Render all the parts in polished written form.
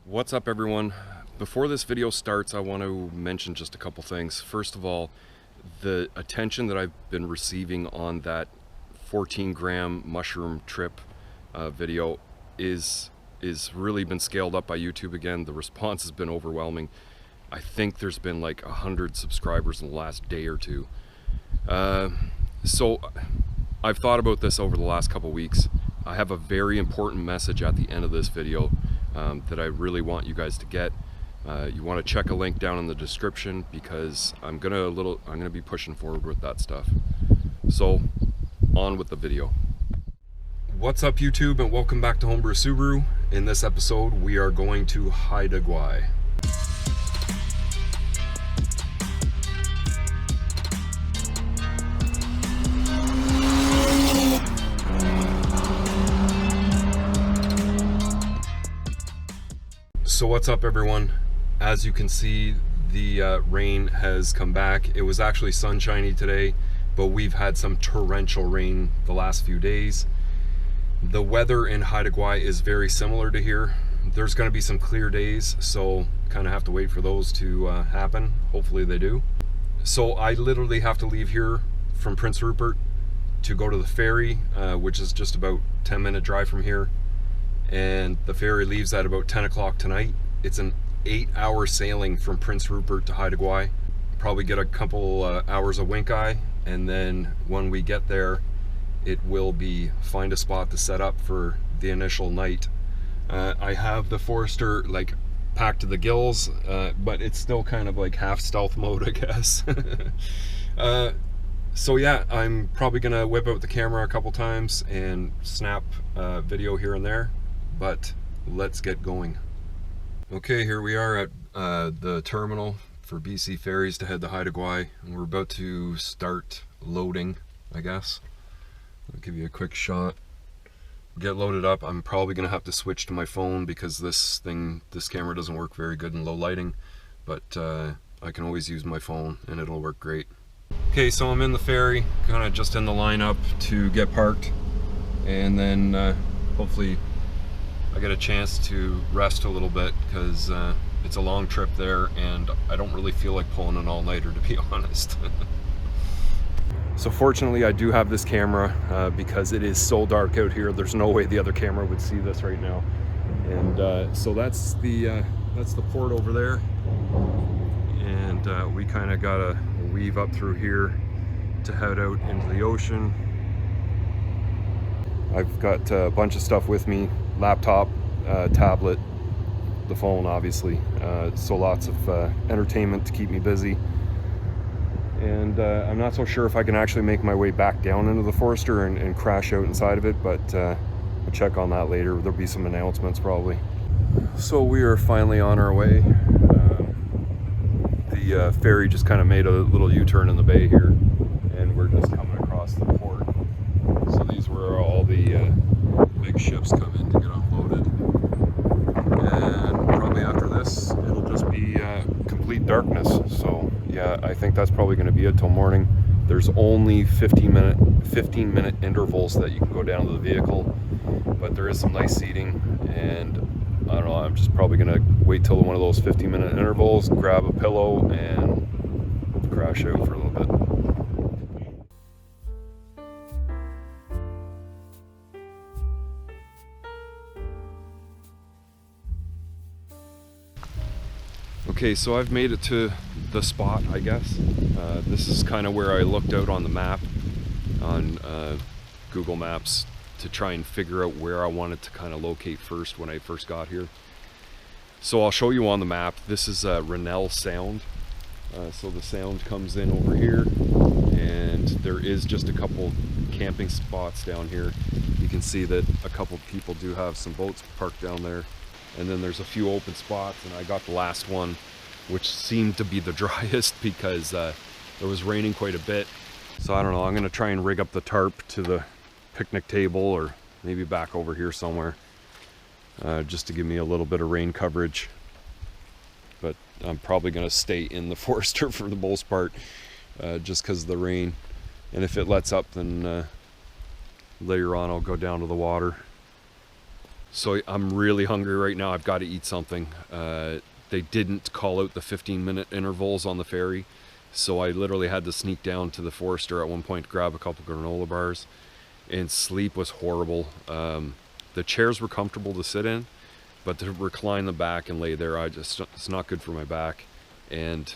What's up, everyone? Before this video starts, I want to mention just a couple things. First of all, the attention that I've been receiving on that 14-gram mushroom trip video is really been scaled up by YouTube again. The response has been overwhelming. I think there's been like 100 subscribers in the last day or two. So I've thought about this over the last couple weeks. I have a very important message at the end of this video that I really want you guys to get. You want to check a link down in the description because I'm gonna be pushing forward with that stuff. So on with the video. What's up, YouTube, and welcome back to Homebrew Subaru. In this episode, we are going to Haida Gwaii. So what's up, everyone? As you can see, the rain has come back. It was actually sunshiny today, but we've had some torrential rain the last few days. The weather in Haida Gwaii is very similar to here. There's going to be some clear days, so kind of have to wait for those to happen. Hopefully they do. So I literally have to leave here from Prince Rupert to go to the ferry, which is just about 10-minute drive from here. And the ferry leaves at about 10 o'clock tonight. It's an 8-hour sailing from Prince Rupert to Haida Gwaii. Probably get a couple hours of wink eye, and then when we get there, it will be find a spot to set up for the initial night. I have the Forester like packed to the gills, but it's still kind of like half stealth mode, I guess. So yeah, I'm probably gonna whip out the camera a couple times and snap video here and there, but let's get going. Okay, here we are at the terminal for BC Ferries to head to Haida Gwaii, and we're about to start loading, I guess. I'll give you a quick shot. Get loaded up. I'm probably gonna have to switch to my phone because this camera doesn't work very good in low lighting, but I can always use my phone and it'll work great. Okay, so I'm in the ferry, kind of just in the lineup to get parked, and then hopefully I get a chance to rest a little bit because it's a long trip there and I don't really feel like pulling an all-nighter, to be honest. So fortunately I do have this camera because it is so dark out here. There's no way the other camera would see this right now. And so that's the port over there. And we kind of gotta weave up through here to head out into the ocean. I've got a bunch of stuff with me, laptop, tablet, the phone obviously, so lots of entertainment to keep me busy. And I'm not so sure if I can actually make my way back down into the Forester and crash out inside of it, but we'll check on that later. There'll be some announcements probably. So we are finally on our way. The ferry just kind of made a little U-turn in the bay here, and we're just coming across the port. So these were all the big ships come in to get unloaded. And probably after this, it'll just be complete darkness. So yeah, I think that's probably going to be it till morning. There's only 15-minute intervals that you can go down to the vehicle, but there is some nice seating, and I don't know, I'm just probably going to wait till one of those 15-minute intervals, grab a pillow, and crash out for a little bit. Okay, so I've made it to the spot, I guess. This is kind of where I looked out on the map, on Google Maps, to try and figure out where I wanted to kind of locate first when I first got here. So I'll show you on the map. This is Rennell Sound. So the sound comes in over here, and there is just a couple camping spots down here. You can see that a couple people do have some boats parked down there. And then there's a few open spots, and I got the last one, which seemed to be the driest because it was raining quite a bit. So I don't know, I'm gonna try and rig up the tarp to the picnic table, or maybe back over here somewhere, just to give me a little bit of rain coverage. But I'm probably gonna stay in the Forester for the most part, just because of the rain. And if it lets up, then later on I'll go down to the water. So I'm really hungry right now. I've got to eat something. They didn't call out the 15-minute intervals on the ferry, so I literally had to sneak down to the Forester at one point to grab a couple granola bars, and sleep was horrible. The chairs were comfortable to sit in, but to recline the back and lay there, it's not good for my back. And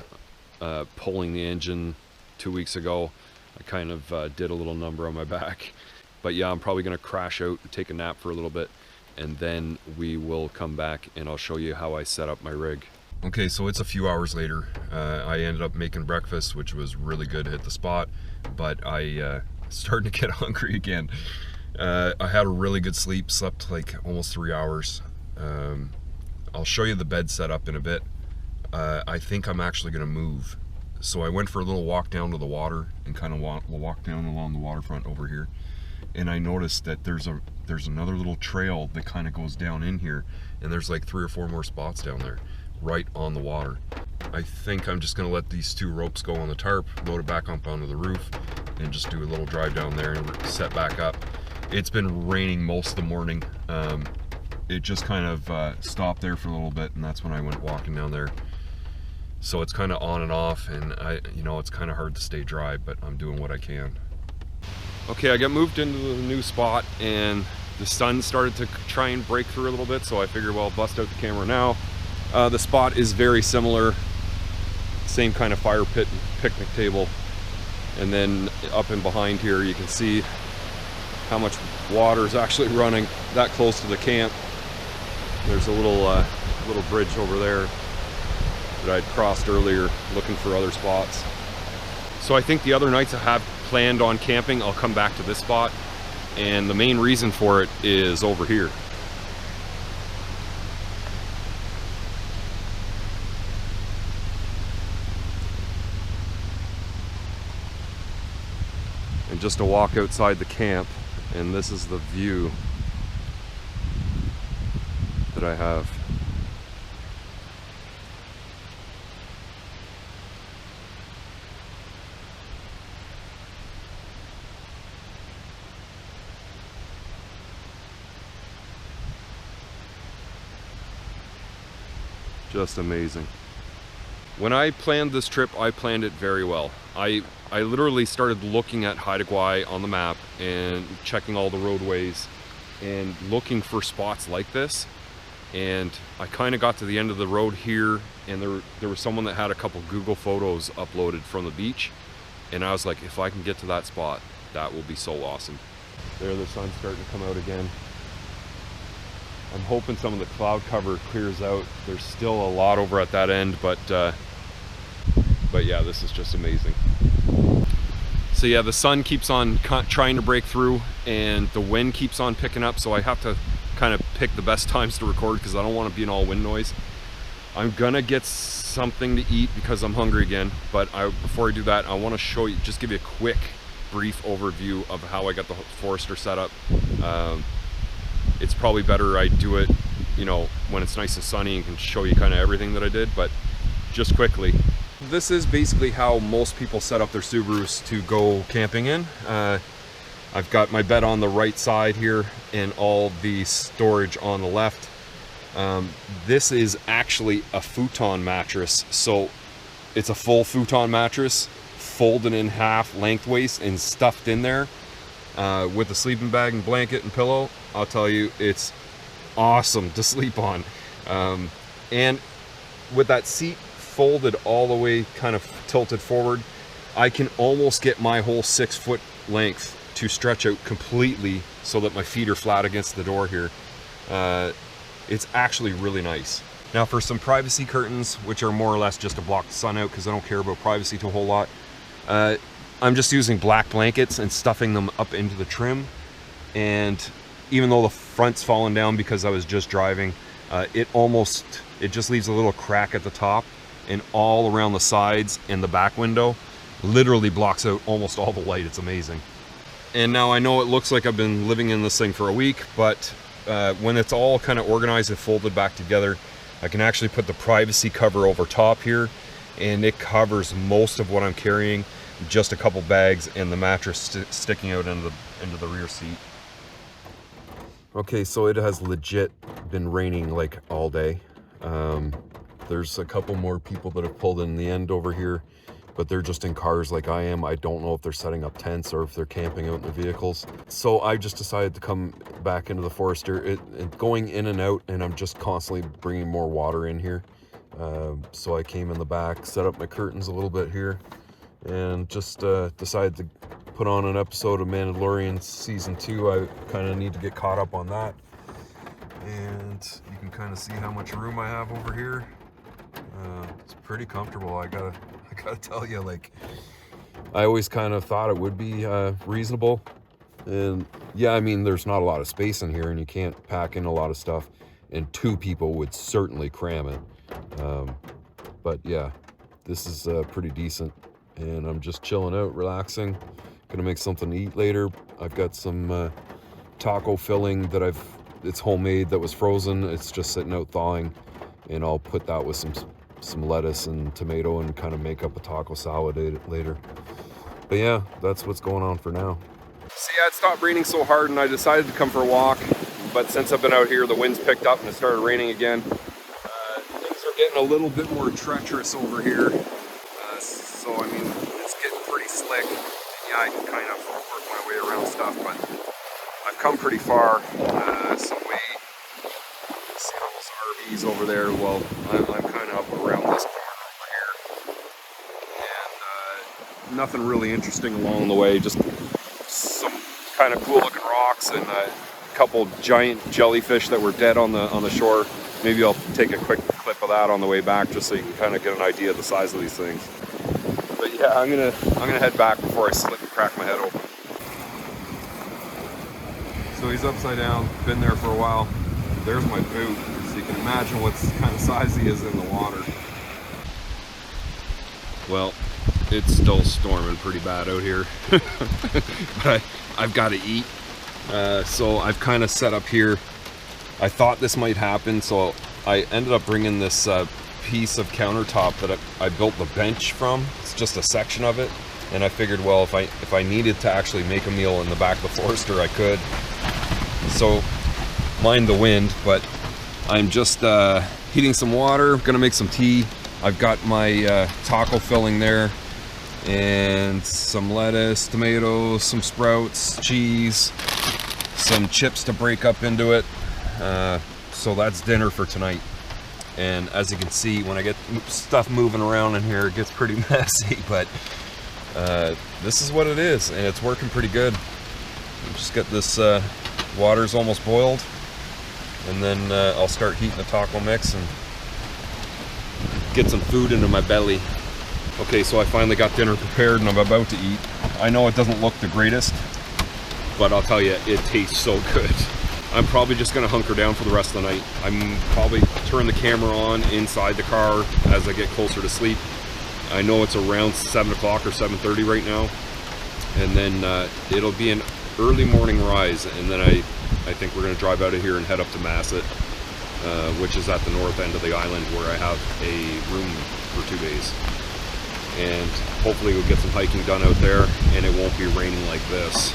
pulling the engine 2 weeks ago, I kind of did a little number on my back. But yeah, I'm probably gonna crash out and take a nap for a little bit, and then we will come back and I'll show you how I set up my rig. Okay, so it's a few hours later. I ended up making breakfast, which was really good to hit the spot, but I starting to get hungry again. I had a really good sleep, slept like almost 3 hours. I'll show you the bed setup in a bit. I think I'm actually gonna move. So I went for a little walk down to the water and kind of walk down along the waterfront over here. And I noticed that there's another little trail that kind of goes down in here, and there's like 3 or 4 more spots down there right on the water. I think I'm just gonna let these 2 ropes go on the tarp, load it back up onto the roof, and just do a little drive down there and set back up. It's been raining most of the morning. It just kind of stopped there for a little bit, and that's when I went walking down there. So it's kind of on and off, and it's kind of hard to stay dry, but I'm doing what I can. Okay, I got moved into the new spot, and the sun started to try and break through a little bit, so I figured, well, I'll bust out the camera now. The spot is very similar, same kind of fire pit and picnic table, and then up and behind here you can see how much water is actually running that close to the camp. There's a little bridge over there that I'd crossed earlier looking for other spots. So I think the other nights I have planned on camping, I'll come back to this spot, and the main reason for it is over here. And just a walk outside the camp, and this is the view that I have. Just amazing. When I planned this trip, I planned it very well. I literally started looking at Haida Gwaii on the map and checking all the roadways and looking for spots like this. And I kind of got to the end of the road here, and there was someone that had a couple Google photos uploaded from the beach, and I was like, if I can get to that spot, that will be so awesome. There, the sun's starting to come out again. I'm hoping some of the cloud cover clears out. There's still a lot over at that end, but yeah, this is just amazing. So yeah, the sun keeps on trying to break through, and the wind keeps on picking up, so I have to kind of pick the best times to record because I don't want to be in all wind noise. I'm gonna get something to eat because I'm hungry again, but before I do that, I want to show you, just give you a quick brief overview of how I got the Forester set up. It's probably better I do it, when it's nice and sunny and can show you kind of everything that I did, but just quickly. This is basically how most people set up their Subarus to go camping in. I've got my bed on the right side here and all the storage on the left. This is actually a futon mattress, so it's a full futon mattress, folded in half lengthways and stuffed in there with a sleeping bag and blanket and pillow. I'll tell you, it's awesome to sleep on. And with that seat folded all the way, kind of tilted forward, I can almost get my whole 6-foot length to stretch out completely so that my feet are flat against the door here. It's actually really nice. Now for some privacy curtains, which are more or less just to block the sun out because I don't care about privacy to a whole lot, I'm just using black blankets and stuffing them up into the trim. And even though the front's fallen down because I was just driving, it just leaves a little crack at the top, and all around the sides and the back window literally blocks out almost all the light. It's amazing. And now I know it looks like I've been living in this thing for a week, but when it's all kind of organized and folded back together, I can actually put the privacy cover over top here, and it covers most of what I'm carrying, just a couple bags and the mattress sticking out into the rear seat. Okay, so it has legit been raining like all day. There's a couple more people that have pulled in the end over here, but they're just in cars like I am. I don't know if they're setting up tents or if they're camping out in the vehicles. So I just decided to come back into the forest here, going in and out, and I'm just constantly bringing more water in here. So I came in the back, set up my curtains a little bit here, and just decided to put on an episode of Mandalorian Season 2. I kind of need to get caught up on that. And you can kind of see how much room I have over here. It's pretty comfortable. I gotta tell you, like, I always kind of thought it would be reasonable. And yeah, I mean, there's not a lot of space in here and you can't pack in a lot of stuff, and 2 people would certainly cram it. But yeah, this is pretty decent, and I'm just chilling out, relaxing. Gonna make something to eat later. I've got some taco filling that it's homemade, that was frozen. It's just sitting out thawing, and I'll put that with some lettuce and tomato and kind of make up a taco salad later. But yeah, that's what's going on for now. See, it stopped raining so hard and I decided to come for a walk, but since I've been out here, the wind's picked up and it started raining again. Things are getting a little bit more treacherous over here. So I mean, it's getting pretty slick. And yeah, I can kind of work my way around stuff, but I've come pretty far. Some way, see all those RVs over there? Well, I'm kind of up around this corner over here. And nothing really interesting along the way, just some kind of cool looking rocks and a couple giant jellyfish that were dead on the shore. Maybe I'll take a quick clip of that on the way back, just so you can kind of get an idea of the size of these things. But yeah, I'm gonna head back before I slip and crack my head open. So he's upside down, been there for a while. There's my boot, so you can imagine what kind of size he is in the water. Well, it's still storming pretty bad out here, but I've got to eat. So I've kind of set up here. I thought this might happen, so I ended up bringing this piece of countertop that I built the bench from. It's just a section of it, and I figured, well, if I needed to actually make a meal in the back of the Forester, I could. So mind the wind, but I'm just heating some water. Gonna make some tea. I've got my taco filling there, and some lettuce, tomatoes, some sprouts, cheese, some chips to break up into it. So that's dinner for tonight. And as you can see, when I get stuff moving around in here, it gets pretty messy, but this is what it is, and it's working pretty good. Just got this, water's almost boiled, and then I'll start heating the taco mix and get some food into my belly. Okay, so I finally got dinner prepared and I'm about to eat. I know it doesn't look the greatest, but I'll tell you, it tastes so good. I'm probably just gonna hunker down for the rest of the night. I'm probably turn the camera on inside the car as I get closer to sleep. I know it's around 7 o'clock or 7:30 right now. And then it'll be an early morning rise, and then I think we're gonna drive out of here and head up to Masset, which is at the north end of the island, where I have a room for 2 days. And hopefully we'll get some hiking done out there and it won't be raining like this.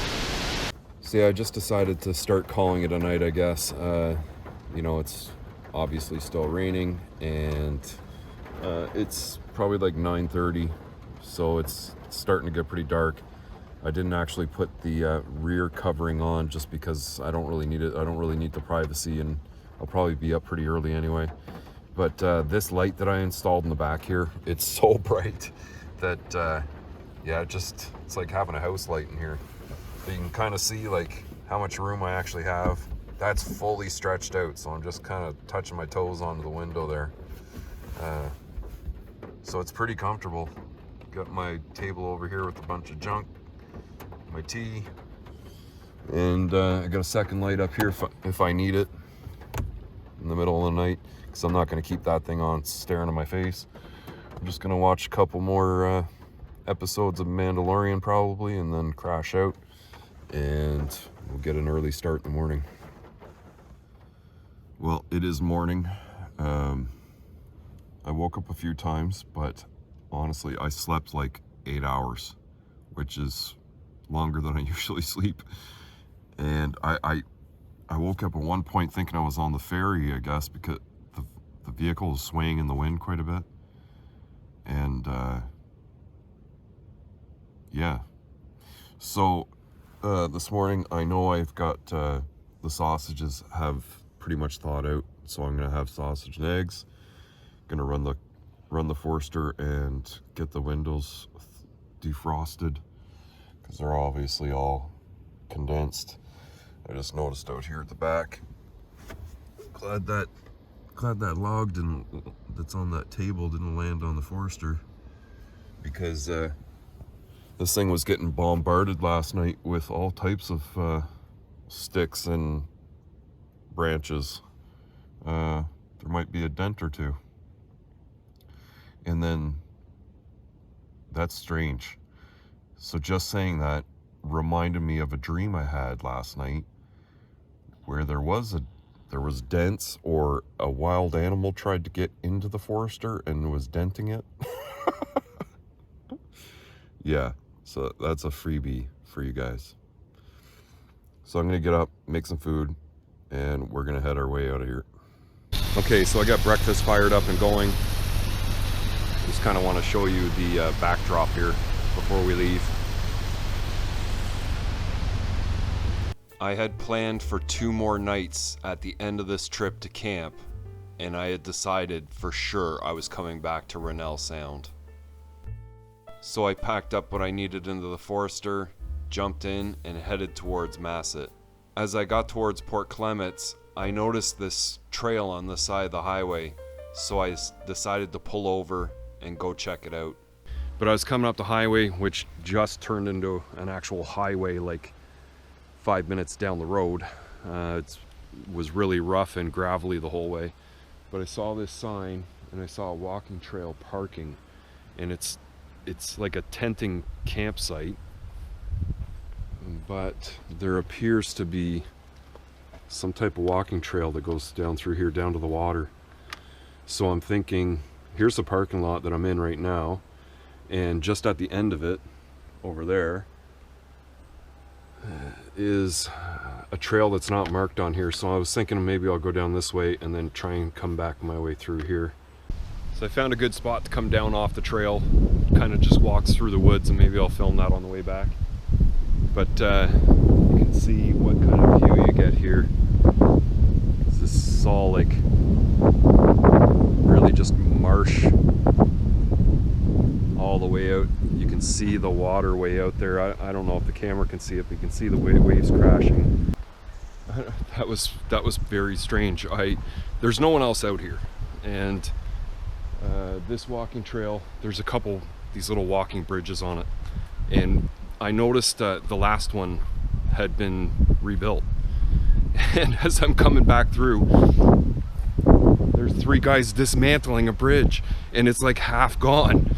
See, I just decided to start calling it a night, I guess. You know, it's obviously still raining, and it's probably like 9:30, so it's starting to get pretty dark. I didn't actually put the rear covering on just because I don't really need it. I don't really need the privacy, and I'll probably be up pretty early anyway. But this light that I installed in the back here, it's so bright that yeah, it's like having a house light in here. So you can kind of see like how much room I actually have. That's fully stretched out, so I'm just kind of touching my toes onto the window there. So it's pretty comfortable. Got my table over here with a bunch of junk, my tea, and I got a second light up here if I need it in the middle of the night, because I'm not going to keep that thing on staring at my face. I'm just going to watch a couple more episodes of Mandalorian probably, and then crash out, and we'll get an early start in the morning. Well, it is morning. I woke up a few times, but honestly, I slept like 8 hours, which is longer than I usually sleep. And I I woke up at one point thinking I was on the ferry, I guess, because the vehicle was swaying in the wind quite a bit. And yeah. So this morning, I know I've got the sausages have pretty much thawed out, so I'm gonna have sausage and eggs. Gonna run the Forester and get the windows defrosted because they're obviously all condensed. I just noticed out here at the back. Glad that log that's on that table didn't land on the Forester, because this thing was getting bombarded last night with all types of sticks and branches. There might be a dent or two. And then, that's strange. So just saying that reminded me of a dream I had last night where there was dents, or a wild animal tried to get into the Forester and was denting it. Yeah, so that's a freebie for you guys. So I'm gonna get up, make some food, and we're gonna head our way out of here. Okay, so I got breakfast fired up and going. Just kind of want to show you the backdrop here before we leave. I had planned for 2 more nights at the end of this trip to camp, and I had decided for sure I was coming back to Rennell Sound. So I packed up what I needed into the Forester, jumped in, and headed towards Masset. As I got towards Port Clements, I noticed this trail on the side of the highway, so I decided to pull over and go check it out. But I was coming up the highway, which just turned into an actual highway like 5 minutes down the road. It was really rough and gravelly the whole way. But I saw this sign and I saw a walking trail parking, and it's like a tenting campsite, but there appears to be some type of walking trail that goes down through here down to the water. So I'm thinking, here's the parking lot that I'm in right now, and just at the end of it over there is a trail that's not marked on here. So I was thinking maybe I'll go down this way and then try and come back my way through here. So I found a good spot to come down off the trail, kind of just walks through the woods, and maybe I'll film that on the way back. But you can see what kind of view you get here. This is all like really just marsh all the way out. You can see the water way out there. I don't know if the camera can see it, but you can see the waves crashing. That was very strange. There's no one else out here, and this walking trail, there's a couple these little walking bridges on it, and I noticed the last one had been rebuilt. And as I'm coming back through, there's 3 guys dismantling a bridge, and it's like half gone.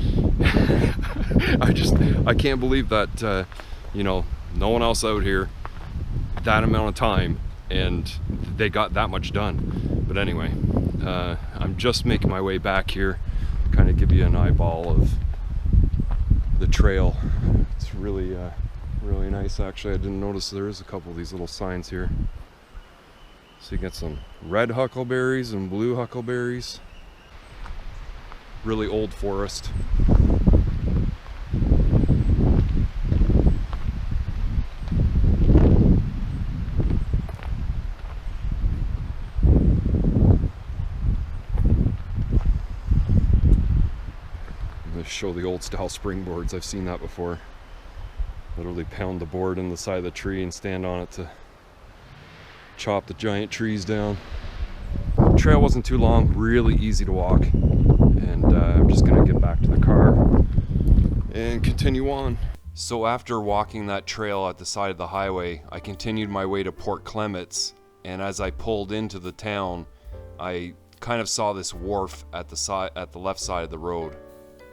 I can't believe that, no one else out here that amount of time, and they got that much done. But anyway, I'm just making my way back here, kind of give you an eyeball of the trail. It's really, really nice. Actually, I didn't notice there is a couple of these little signs here. So you get some red huckleberries and blue huckleberries. Really old forest. Show the old style springboards. I've seen that before. Literally pound the board in the side of the tree and stand on it to chop the giant trees down. The trail wasn't too long, really easy to walk, and I'm just gonna get back to the car and continue on. So after walking that trail at the side of the highway, I continued my way to Port Clements, and as I pulled into the town, I kind of saw this wharf at the left side of the road.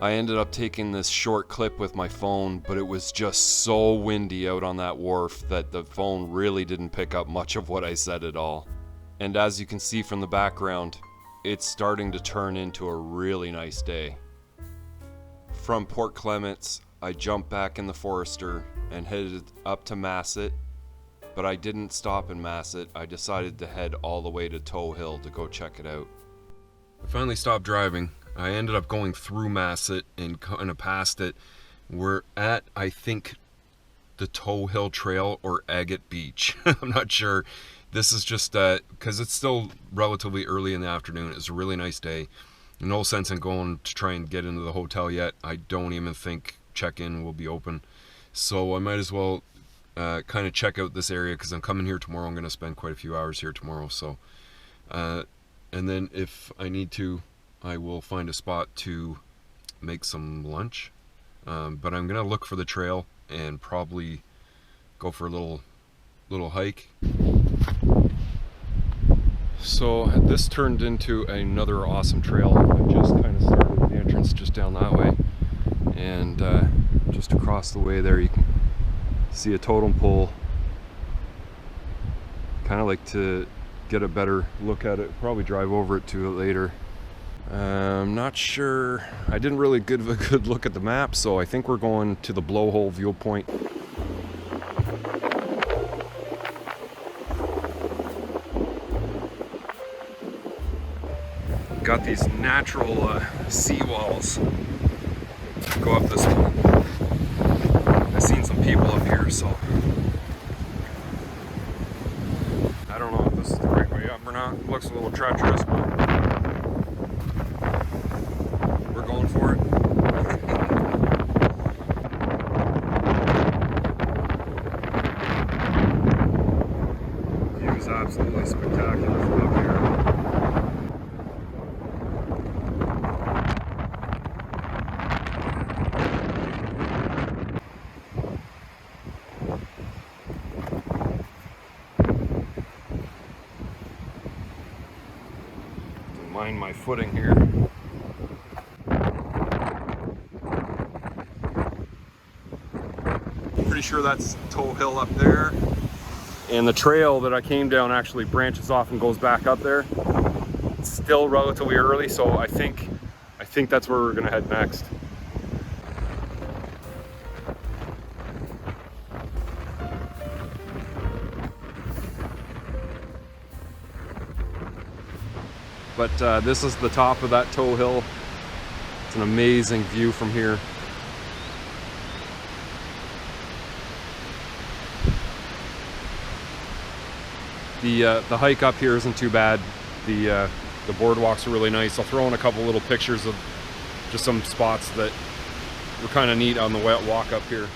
I ended up taking this short clip with my phone, but it was just so windy out on that wharf that the phone really didn't pick up much of what I said at all. And as you can see from the background, it's starting to turn into a really nice day. From Port Clements, I jumped back in the Forester and headed up to Masset, but I didn't stop in Masset. I decided to head all the way to Toe Hill to go check it out. I finally stopped driving. I ended up going through Masset and kind of past it. We're at, I think, the Toe Hill Trail or Agate Beach. I'm not sure. This is just because it's still relatively early in the afternoon. It's a really nice day. No sense in going to try and get into the hotel yet. I don't even think check-in will be open. So I might as well kind of check out this area because I'm coming here tomorrow. I'm going to spend quite a few hours here tomorrow. So, and then if I need to, I will find a spot to make some lunch. But I'm going to look for the trail and probably go for a little hike. So this turned into another awesome trail. I just kind of started the entrance just down that way, and just across the way there you can see a totem pole. Kind of like to get a better look at it, probably drive over it to it later. I'm not sure, I didn't really give a good look at the map, so I think we're going to the Blowhole viewpoint. Got these natural seawalls go up this one. I've seen some people up here, so I don't know if this is the right way up or not. It looks a little treacherous, but we're going for it. View is absolutely spectacular from up here. Mind my footing here. Pretty sure that's Toe Hill up there. And the trail that I came down actually branches off and goes back up there. It's still relatively early, so I think that's where we're gonna head next. But this is the top of that Toe Hill. It's an amazing view from here. The hike up here isn't too bad. The boardwalks are really nice. I'll throw in a couple little pictures of just some spots that were kind of neat on the walk up here.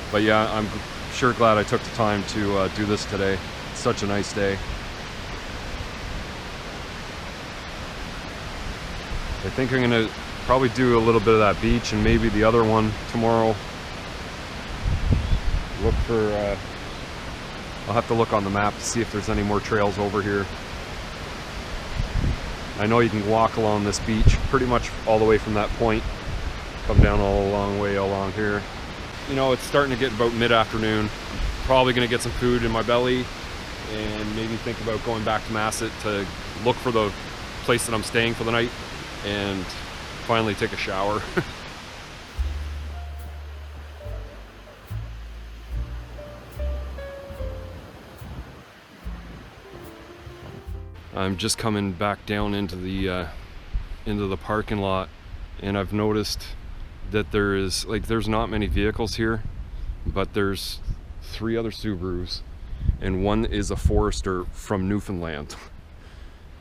But yeah, I'm sure glad I took the time to do this today. It's such a nice day. I think I'm gonna probably do a little bit of that beach and maybe the other one tomorrow. Look for, I'll have to look on the map to see if there's any more trails over here. I know you can walk along this beach pretty much all the way from that point. Come down all a long way along here. You know, it's starting to get about mid-afternoon. Probably gonna get some food in my belly and maybe think about going back to Masset to look for the place that I'm staying for the night and finally take a shower. I'm just coming back down into the parking lot, and I've noticed that there's not many vehicles here, but there's 3 other Subarus, and one is a Forester from Newfoundland.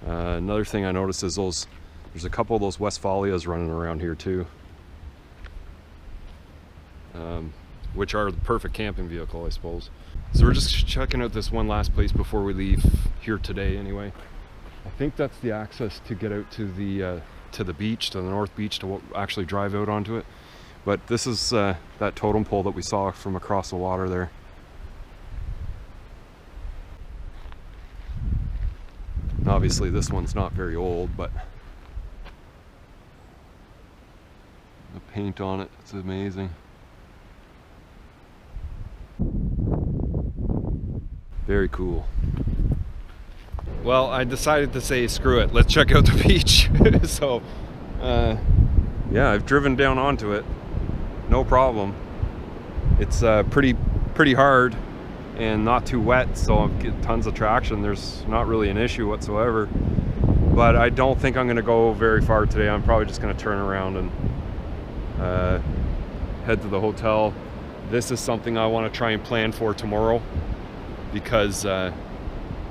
Another thing I noticed is there's a couple of those Westphalias running around here too, which are the perfect camping vehicle, I suppose. So we're just checking out this one last place before we leave here today anyway. I think that's the access to get out to the beach, to the North Beach, to actually drive out onto it. But this is that totem pole that we saw from across the water there. Obviously this one's not very old, but the paint on it, it's amazing. Very cool. well, I decided to say screw it, let's check out the beach. So yeah, I've driven down onto it, no problem. It's pretty hard and not too wet, so I get tons of traction. There's not really an issue whatsoever. But I don't think I'm gonna go very far today. I'm probably just gonna turn around and head to the hotel. This is something I want to try and plan for tomorrow, because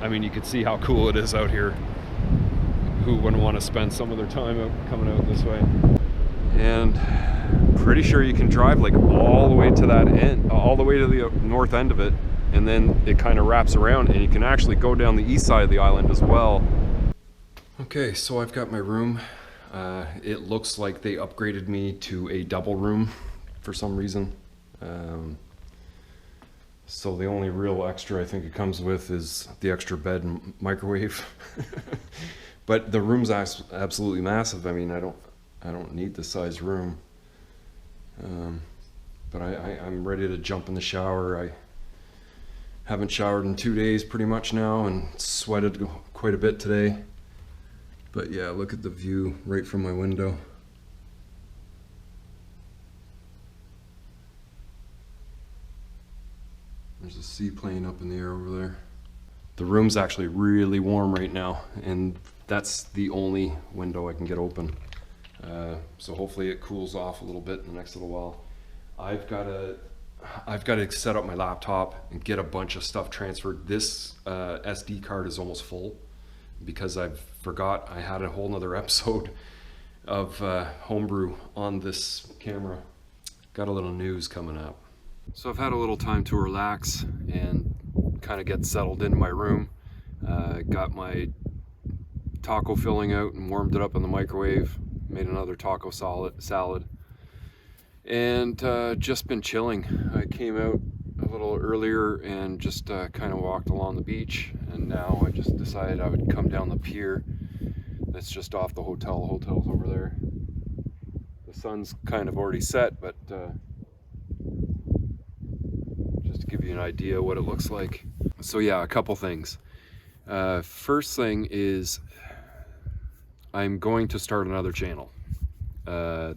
I mean, you can see how cool it is out here. Who wouldn't want to spend some of their time coming out this way? And pretty sure you can drive like all the way to that end, all the way to the north end of it, and then it kind of wraps around and you can actually go down the east side of the island as well. Okay, so I've got my room. It looks like they upgraded me to a double room for some reason. So the only real extra I think it comes with is the extra bed and microwave. But the room's absolutely massive. I mean, I don't need this size room. But I'm ready to jump in the shower. I haven't showered in 2 days pretty much now, and sweated quite a bit today. But yeah, look at the view right from my window. There's a seaplane up in the air over there. The room's actually really warm right now, and that's the only window I can get open. So hopefully it cools off a little bit in the next little while. I've got to set up my laptop and get a bunch of stuff transferred. This SD card is almost full because I forgot I had a whole nother episode of Homebrew on this camera. Got a little news coming up. So I've had a little time to relax and kind of get settled into my room. Got my taco filling out and warmed it up in the microwave. Made another taco salad. And just been chilling. I came out a little earlier and just kind of walked along the beach. And now I just decided I would come down the pier that's just off the hotel. The hotel's over there. The sun's kind of already set, but just to give you an idea what it looks like. So yeah, a couple things. First thing is I'm going to start another channel.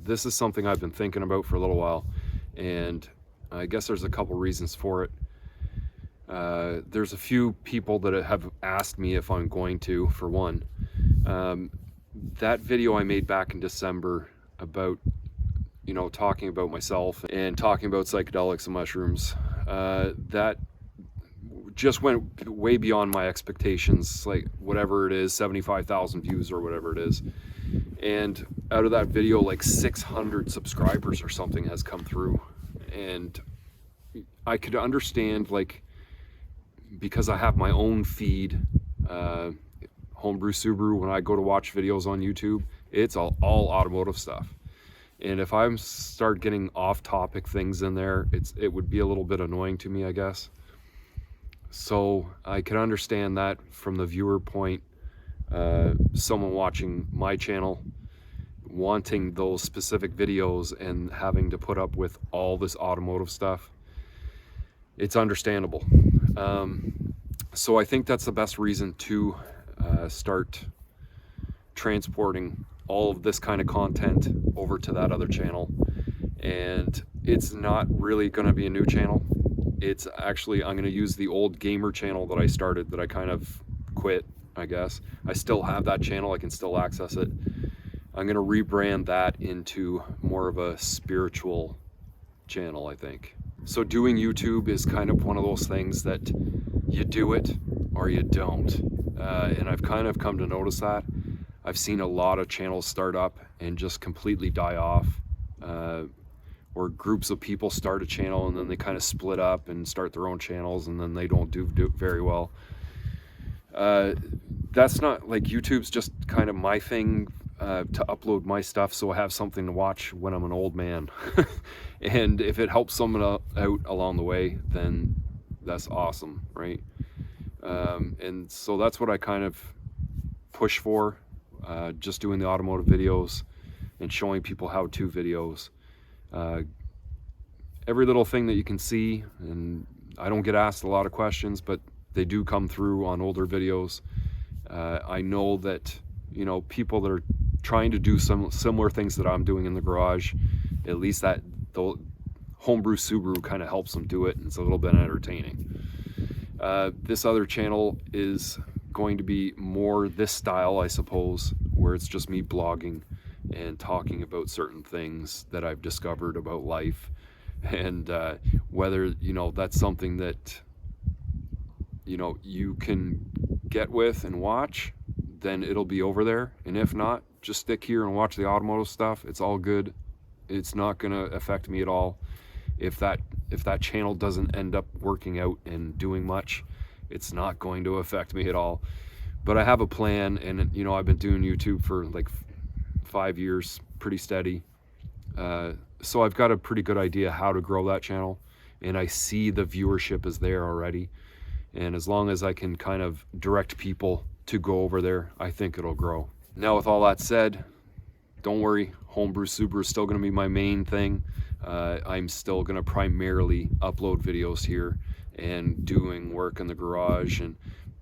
This is something I've been thinking about for a little while, and I guess there's a couple reasons for it. There's a few people that have asked me if I'm going to, for one. That video I made back in December about, you know, talking about myself and talking about psychedelics and mushrooms, that just went way beyond my expectations, like whatever it is, 75,000 views or whatever it is. And out of that video, like 600 subscribers or something has come through. And I could understand, like, because I have my own feed, Homebrew Subaru, when I go to watch videos on YouTube, it's all automotive stuff. And if I start getting off-topic things in there, it would be a little bit annoying to me, I guess. So I can understand that from the viewer point, someone watching my channel wanting those specific videos and having to put up with all this automotive stuff. It's understandable. So I think that's the best reason to start transporting all of this kind of content over to that other channel. And it's not really going to be a new channel. It's actually, I'm going to use the old gamer channel that I started, that I kind of quit, I guess. I still have that channel, I can still access it. I'm going to rebrand that into more of a spiritual channel, I think. So doing YouTube is kind of one of those things that you do it or you don't. And I've kind of come to notice that. I've seen a lot of channels start up and just completely die off. Or groups of people start a channel and then they kind of split up and start their own channels, and then they don't do very well. That's not, like, YouTube's just kind of my thing to upload my stuff so I have something to watch when I'm an old man. And if it helps someone out along the way, then that's awesome, right? And so that's what I kind of push for, just doing the automotive videos and showing people how-to videos. Every little thing that you can see, and I don't get asked a lot of questions, but they do come through on older videos. I know that, you know, people that are trying to do some similar things that I'm doing in the garage, at least that the Homebrew Subaru kind of helps them do it, and it's a little bit entertaining. This other channel is going to be more this style, I suppose, where it's just me blogging and talking about certain things that I've discovered about life, and whether, you know, that's something that, you know, you can get with and watch, then it'll be over there. And if not, just stick here and watch the automotive stuff. It's all good. It's not gonna affect me at all. If that channel doesn't end up working out and doing much, it's not going to affect me at all. But I have a plan, and you know, I've been doing YouTube for like 5 years, pretty steady. So I've got a pretty good idea how to grow that channel, and I see the viewership is there already. And as long as I can kind of direct people to go over there, I think it'll grow. Now, with all that said, don't worry, Homebrew Subaru is still going to be my main thing. I'm still going to primarily upload videos here and doing work in the garage, and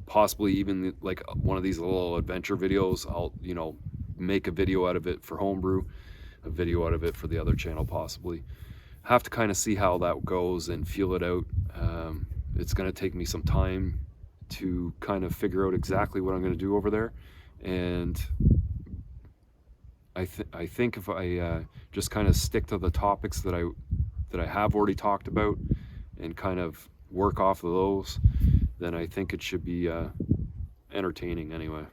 possibly even like one of these little adventure videos. I'll, you know, make a video out of it for Homebrew, a video out of it for the other channel possibly. Have to kind of see how that goes and feel it out. It's going to take me some time to kind of figure out exactly what I'm going to do over there, and I think if I just kind of stick to the topics that I have already talked about and kind of work off of those, then I think it should be entertaining anyway.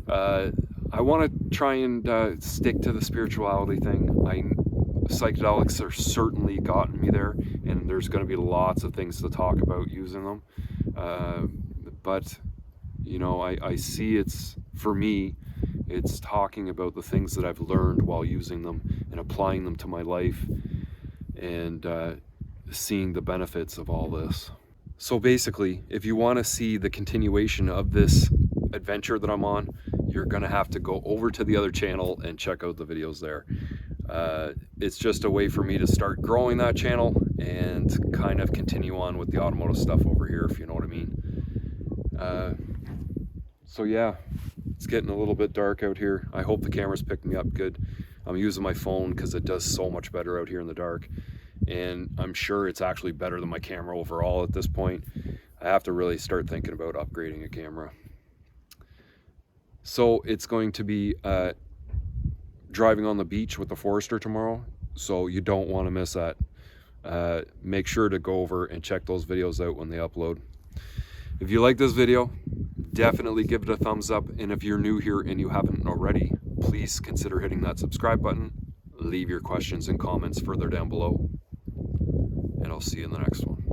I want to try and stick to the spirituality thing. Psychedelics are certainly gotten me there, and there's going to be lots of things to talk about using them. But you know, I see it's, for me, it's talking about the things that I've learned while using them and applying them to my life, and seeing the benefits of all this. So basically, if you want to see the continuation of this adventure that I'm on, you're gonna have to go over to the other channel and check out the videos there. It's just a way for me to start growing that channel and kind of continue on with the automotive stuff over here, if you know what I mean. So yeah, it's getting a little bit dark out here. I hope the camera's picking me up good. I'm using my phone because it does so much better out here in the dark, and I'm sure it's actually better than my camera overall at this point. I have to really start thinking about upgrading a camera. So it's going to be driving on the beach with the Forester tomorrow, so you don't want to miss that. Make sure to go over and check those videos out when they upload. If you like this video, definitely give it a thumbs up, and if you're new here and you haven't already, please consider hitting that subscribe button. Leave your questions and comments further down below, and I'll see you in the next one.